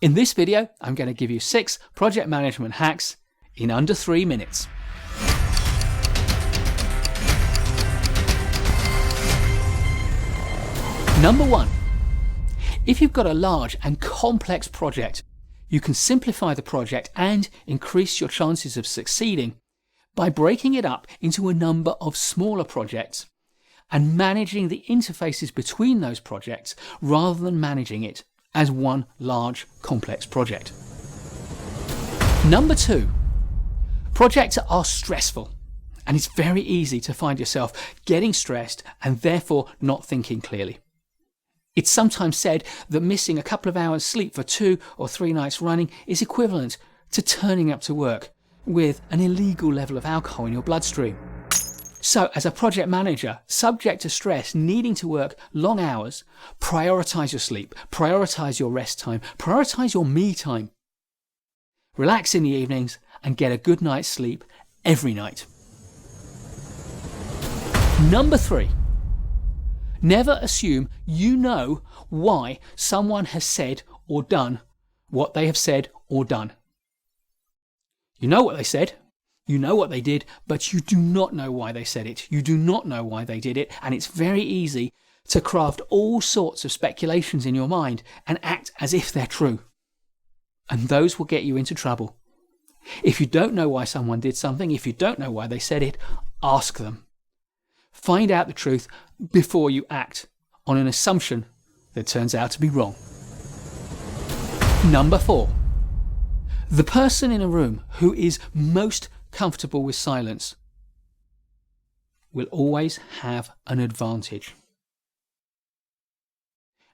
In this video, I'm going to give you 6 project management hacks in under 3 minutes. Number 1. If you've got a large and complex project, you can simplify the project and increase your chances of succeeding by breaking it up into a number of smaller projects and managing the interfaces between those projects rather than managing it as one large complex project. Number 2. Projects are stressful, and it's very easy to find yourself getting stressed and therefore not thinking clearly. It's sometimes said that missing a couple of hours sleep for 2 or 3 nights running is equivalent to turning up to work with an illegal level of alcohol in your bloodstream. So, as a project manager, subject to stress, needing to work long hours, prioritize your sleep, prioritize your rest time, prioritize your me time. Relax in the evenings and get a good night's sleep every night. Number 3. Never assume you know why someone has said or done what they have said or done. You know what they said. You know what they did, but you do not know why they said it. You do not know why they did it, and it's very easy to craft all sorts of speculations in your mind and act as if they're true. And those will get you into trouble. If you don't know why someone did something, if you don't know why they said it, ask them. Find out the truth before you act on an assumption that turns out to be wrong. Number 4. The person in a room who is most comfortable with silence will always have an advantage.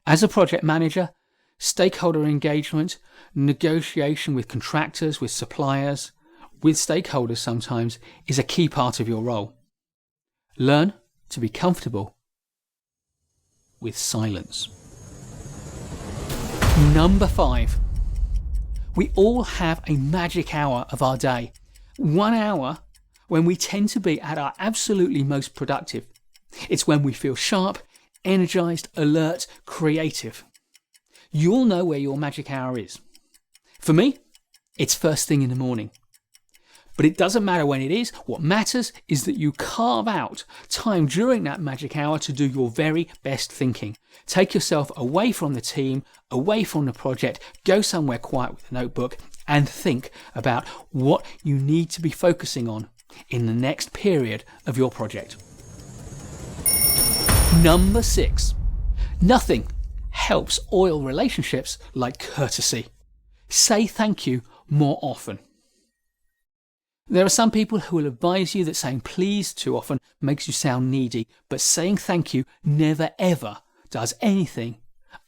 As a project manager, stakeholder engagement, negotiation with contractors, with suppliers, with stakeholders sometimes is a key part of your role. Learn to be comfortable with silence. Number 5. We all have a magic hour of our day. 1 hour when we tend to be at our absolutely most productive. It's when we feel sharp, energized, alert, creative. You'll know where your magic hour is. For me, it's first thing in the morning. But it doesn't matter when it is. What matters is that you carve out time during that magic hour to do your very best thinking. Take yourself away from the team, away from the project, go somewhere quiet with a notebook and think about what you need to be focusing on in the next period of your project. Number 6. Nothing helps oil relationships like courtesy. Say thank you more often. There are some people who will advise you that saying please too often makes you sound needy, but saying thank you never ever does anything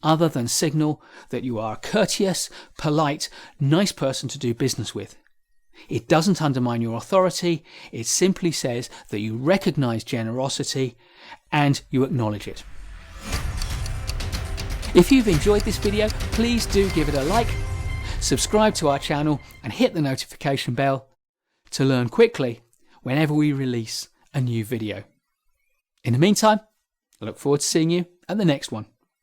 other than signal that you are a courteous, polite, nice person to do business with. It doesn't undermine your authority, it simply says that you recognize generosity and you acknowledge it. If you've enjoyed this video, please do give it a like, subscribe to our channel and hit the notification bell to learn quickly whenever we release a new video. In the meantime, I look forward to seeing you at the next one.